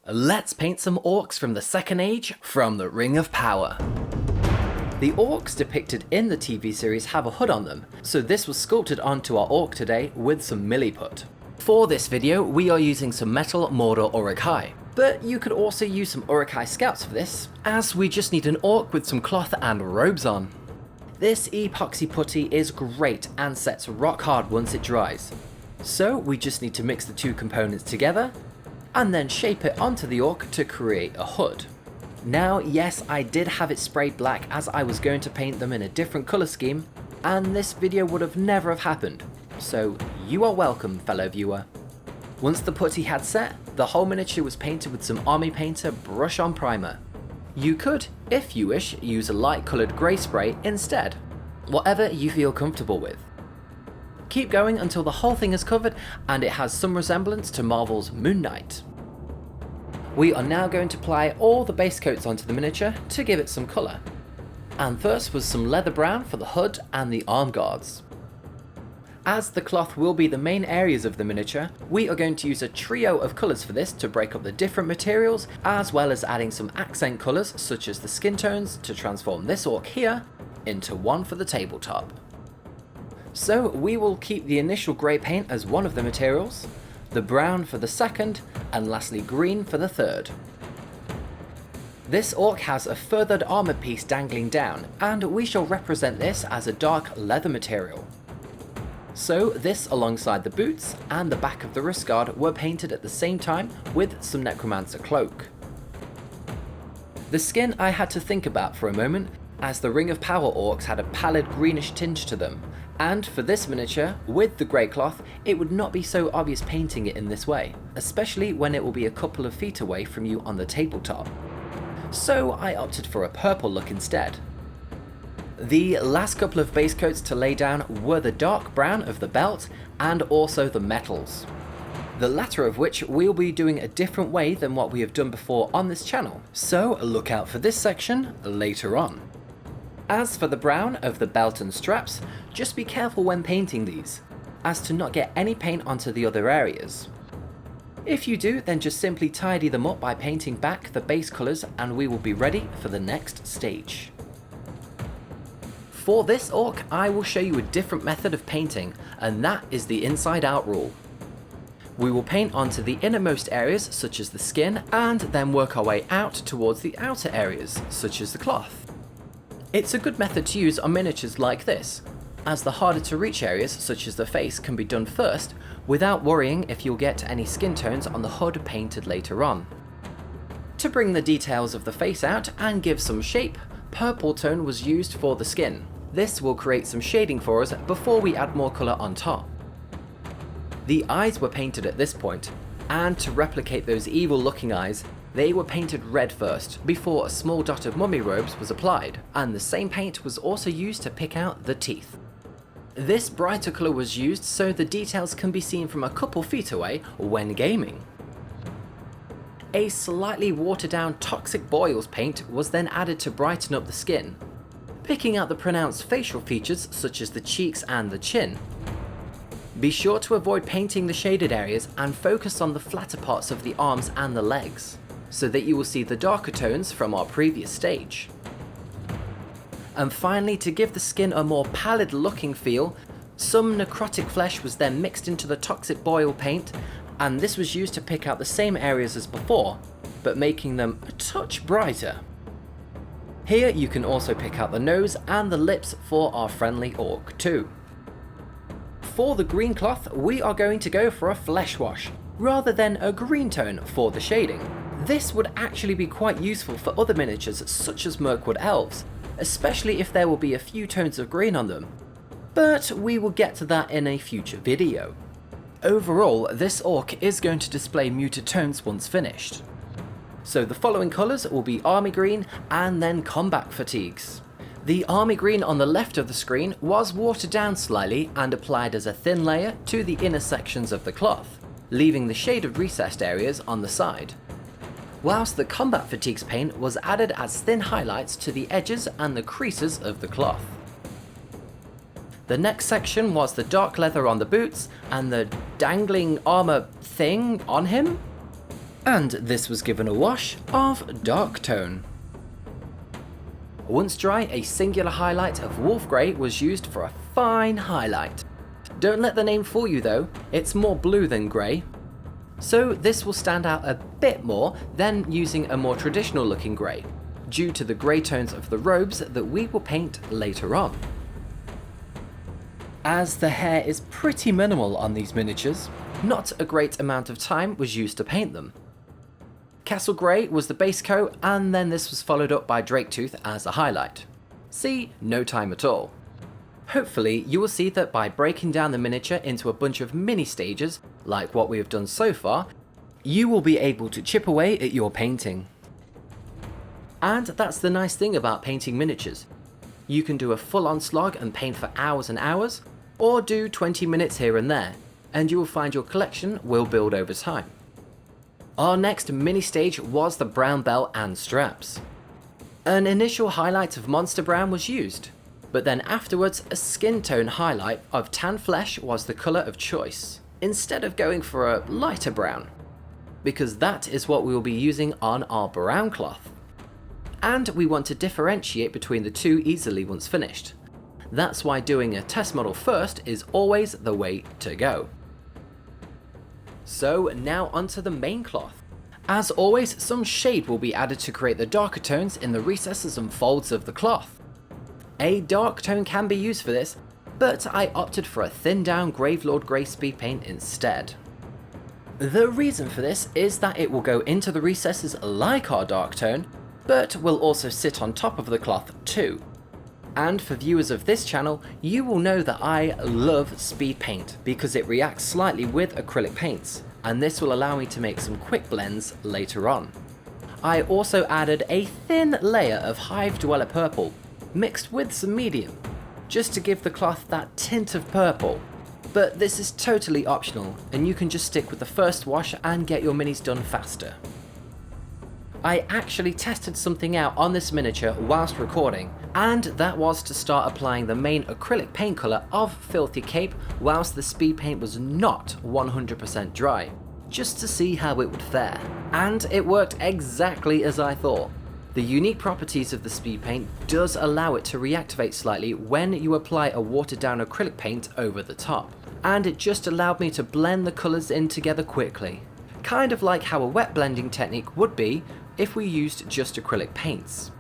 Let's paint some orcs from the Second Age from the Ring of Power. The orcs depicted in the TV series have a hood on them, so this was sculpted onto our orc today with some milliput. For this video, we are using some metal Mordor Urikai, but you could also use some Urikai scouts for this, as we just need an orc with some cloth and robes on. This epoxy putty is great and sets rock hard once it dries, so we just need to mix the two components together and then shape it onto the orc to create a hood. Now, yes, I did have it sprayed black as I was going to paint them in a different colour scheme, and this video would have never have happened, so you are welcome, fellow viewer. Once the putty had set, the whole miniature was painted with some Army Painter brush on primer. You could, if you wish, use a light coloured grey spray instead, whatever you feel comfortable with. Keep going until the whole thing is covered and it has some resemblance to Marvel's Moon Knight. We are now going to apply all the base coats onto the miniature to give it some colour. And first was some leather brown for the hood and the arm guards. As the cloth will be the main areas of the miniature, we are going to use a trio of colours for this to break up the different materials, as well as adding some accent colours such as the skin tones to transform this orc here into one for the tabletop. So we will keep the initial grey paint as one of the materials, the brown for the second, and lastly green for the third. This orc has a feathered armour piece dangling down, and we shall represent this as a dark leather material. So this alongside the boots and the back of the wrist guard were painted at the same time with some necromancer cloak. The skin I had to think about for a moment, as the Ring of Power orcs had a pallid greenish tinge to them, and for this miniature, with the grey cloth, it would not be so obvious painting it in this way, especially when it will be a couple of feet away from you on the tabletop. So I opted for a purple look instead. The last couple of base coats to lay down were the dark brown of the belt and also the metals. The latter of which we'll be doing a different way than what we have done before on this channel, so look out for this section later on. As for the brown of the belt and straps, just be careful when painting these, as to not get any paint onto the other areas. If you do, then just simply tidy them up by painting back the base colours and we will be ready for the next stage. For this orc, I will show you a different method of painting, and that is the inside out rule. We will paint onto the innermost areas such as the skin and then work our way out towards the outer areas such as the cloth. It's a good method to use on miniatures like this, as the harder to reach areas such as the face can be done first without worrying if you'll get any skin tones on the hood painted later on. To bring the details of the face out and give some shape, purple tone was used for the skin. This will create some shading for us before we add more colour on top. The eyes were painted at this point, and to replicate those evil looking eyes, they were painted red first, before a small dot of mummy robes was applied, and the same paint was also used to pick out the teeth. This brighter colour was used so the details can be seen from a couple feet away when gaming. A slightly watered down toxic boils paint was then added to brighten up the skin, picking out the pronounced facial features such as the cheeks and the chin. Be sure to avoid painting the shaded areas and focus on the flatter parts of the arms and the legs, so that you will see the darker tones from our previous stage. And finally, to give the skin a more pallid looking feel, some necrotic flesh was then mixed into the toxic boil paint, and this was used to pick out the same areas as before, but making them a touch brighter. Here you can also pick out the nose and the lips for our friendly orc too. For the green cloth, we are going to go for a flesh wash, rather than a green tone for the shading. This would actually be quite useful for other miniatures such as Mirkwood elves, especially if there will be a few tones of green on them, but we will get to that in a future video. Overall, this orc is going to display muted tones once finished. So the following colours will be army green and then combat fatigues. The army green on the left of the screen was watered down slightly and applied as a thin layer to the inner sections of the cloth, leaving the shaded recessed areas on the side, whilst the combat fatigues paint was added as thin highlights to the edges and the creases of the cloth. The next section was the dark leather on the boots and the dangling armour thing on him. and this was given a wash of dark tone. Once dry, a singular highlight of wolf grey was used for a fine highlight. Don't let the name fool you though, it's more blue than grey. So this will stand out a bit more than using a more traditional looking grey, due to the grey tones of the robes that we will paint later on. As the hair is pretty minimal on these miniatures, not a great amount of time was used to paint them. Castle Grey was the base coat, and then this was followed up by Draketooth as a highlight. See, no time at all. Hopefully you will see that by breaking down the miniature into a bunch of mini stages, like what we have done so far, you will be able to chip away at your painting. And that's the nice thing about painting miniatures. You can do a full-on slog and paint for hours and hours, or do 20 minutes here and there, and you will find your collection will build over time. Our next mini stage was the brown belt and straps. An initial highlight of Monster Brown was used, but then afterwards a skin tone highlight of tan flesh was the colour of choice, instead of going for a lighter brown, because that is what we will be using on our brown cloth. And we want to differentiate between the two easily once finished. That's why doing a test model first is always the way to go. So now onto the main cloth. As always, some shade will be added to create the darker tones in the recesses and folds of the cloth. A dark tone can be used for this, but I opted for a thinned down Gravelord Grey speed paint instead. The reason for this is that it will go into the recesses like our dark tone, but will also sit on top of the cloth too. And for viewers of this channel, you will know that I love speed paint because it reacts slightly with acrylic paints, and this will allow me to make some quick blends later on. I also added a thin layer of Hive Dweller Purple, mixed with some medium, just to give the cloth that tint of purple. But this is totally optional, and you can just stick with the first wash and get your minis done faster. I actually tested something out on this miniature whilst recording, and that was to start applying the main acrylic paint colour of 𝐒𝐿𝐼𝐻 whilst the speed paint was not 100% dry, just to see how it would fare. And it worked exactly as I thought. The unique properties of the speed paint does allow it to reactivate slightly when you apply a watered down acrylic paint over the top, and it just allowed me to blend the colours in together quickly, kind of like how a wet blending technique would be if we used just acrylic paints.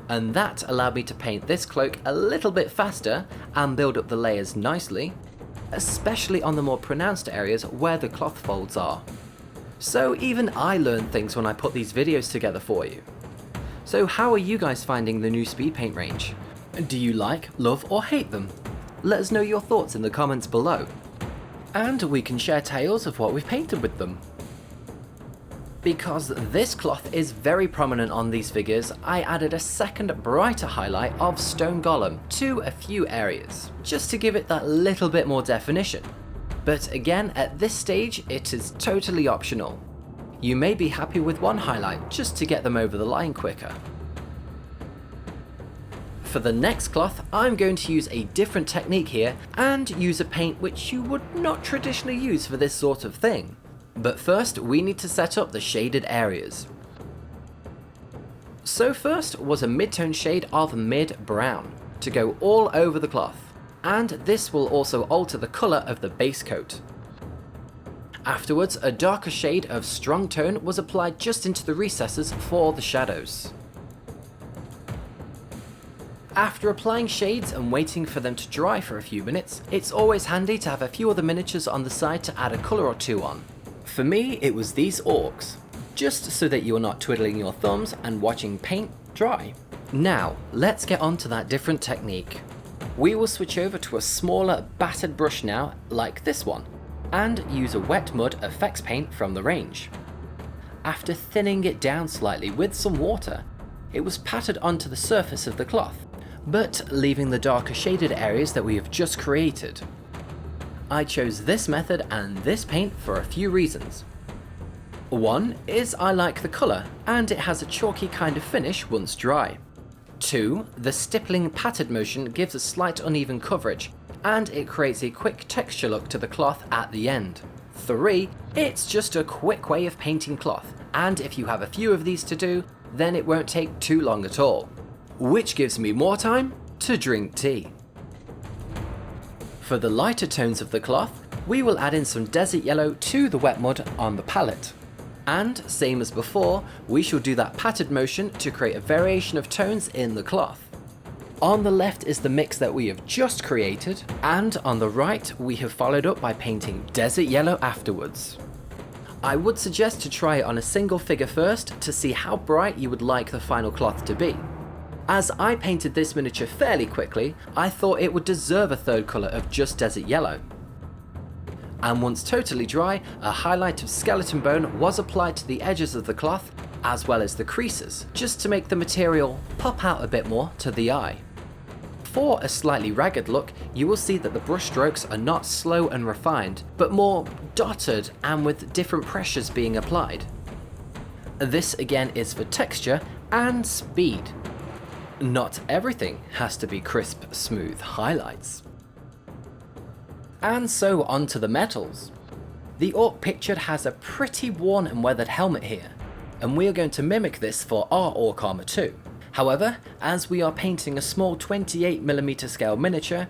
And that allowed me to paint this cloak a little bit faster and build up the layers nicely, especially on the more pronounced areas where the cloth folds are. So even I learned things when I put these videos together for you. So how are you guys finding the new speed paint range? Do you like, love or hate them? Let us know your thoughts in the comments below. And we can share tales of what we've painted with them. Because this cloth is very prominent on these figures, I added a second brighter highlight of Stone Golem to a few areas, just to give it that little bit more definition. But again, at this stage, it is totally optional. You may be happy with one highlight just to get them over the line quicker. For the next cloth, I'm going to use a different technique here and use a paint which you would not traditionally use for this sort of thing. But first, we need to set up the shaded areas. So first was a mid-tone shade of mid-brown to go all over the cloth, and this will also alter the colour of the base coat. Afterwards, a darker shade of strong tone was applied just into the recesses for the shadows. After applying shades and waiting for them to dry for a few minutes, it's always handy to have a few other miniatures on the side to add a colour or two on. For me, it was these orcs, just so that you are not twiddling your thumbs and watching paint dry. Now, let's get on to that different technique. We will switch over to a smaller battered brush now, like this one, and use a wet mud effects paint from the range. After thinning it down slightly with some water, it was patted onto the surface of the cloth, but leaving the darker shaded areas that we have just created. I chose this method and this paint for a few reasons. One is I like the colour, and it has a chalky kind of finish once dry. 2, the stippling patted motion gives a slight uneven coverage, and it creates a quick texture look to the cloth at the end. 3, It's just a quick way of painting cloth, and if you have a few of these to do, then it won't take too long at all. Which gives me more time to drink tea. For the lighter tones of the cloth, we will add in some desert yellow to the wet mud on the palette. And same as before, we shall do that patted motion to create a variation of tones in the cloth. On the left is the mix that we have just created, and on the right we have followed up by painting desert yellow afterwards. I would suggest to try it on a single figure first to see how bright you would like the final cloth to be. As I painted this miniature fairly quickly, I thought it would deserve a third colour of just desert yellow. And once totally dry, a highlight of skeleton bone was applied to the edges of the cloth, as well as the creases, just to make the material pop out a bit more to the eye. For a slightly ragged look, you will see that the brush strokes are not slow and refined, but more dotted and with different pressures being applied. This again is for texture and speed. Not everything has to be crisp, smooth highlights. And so onto the metals. The Orc pictured has a pretty worn and weathered helmet here, and we are going to mimic this for our Orc armor too. However, as we are painting a small 28mm scale miniature,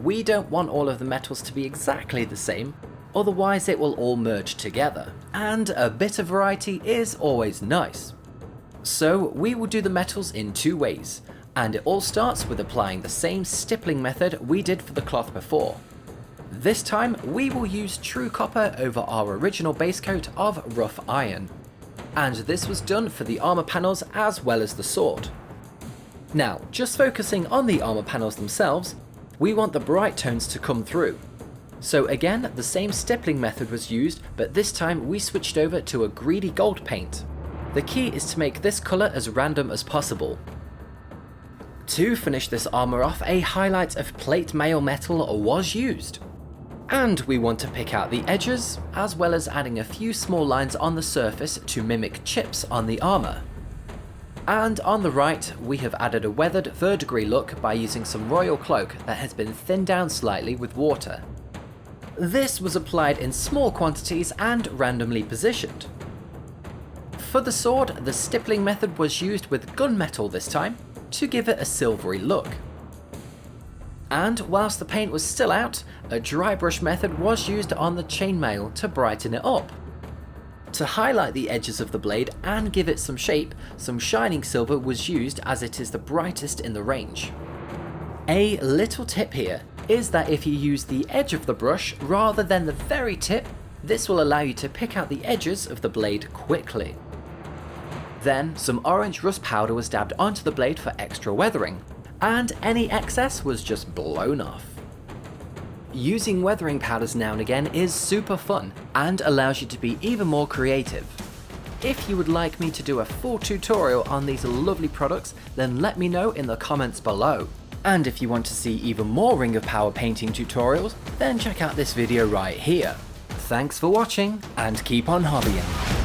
we don't want all of the metals to be exactly the same, otherwise it will all merge together, and a bit of variety is always nice. So we will do the metals in two ways, and it all starts with applying the same stippling method we did for the cloth before. This time we will use true copper over our original base coat of rough iron. And this was done for the armor panels as well as the sword. Now, just focusing on the armor panels themselves, we want the bright tones to come through. So again, the same stippling method was used, but this time we switched over to a greedy gold paint. The key is to make this colour as random as possible. To finish this armor off, a highlight of plate mail metal was used. And we want to pick out the edges, as well as adding a few small lines on the surface to mimic chips on the armour. And on the right, we have added a weathered verdigris look by using some royal cloak that has been thinned down slightly with water. This was applied in small quantities and randomly positioned. For the sword, the stippling method was used with gunmetal this time, to give it a silvery look. And whilst the paint was still out, a dry brush method was used on the chainmail to brighten it up. To highlight the edges of the blade and give it some shape, some shining silver was used as it is the brightest in the range. A little tip here is that if you use the edge of the brush rather than the very tip, this will allow you to pick out the edges of the blade quickly. Then some orange rust powder was dabbed onto the blade for extra weathering, and any excess was just blown off. Using weathering powders now and again is super fun and allows you to be even more creative. If you would like me to do a full tutorial on these lovely products, then let me know in the comments below. And if you want to see even more Ring of Power painting tutorials, then check out this video right here. Thanks for watching and keep on hobbying.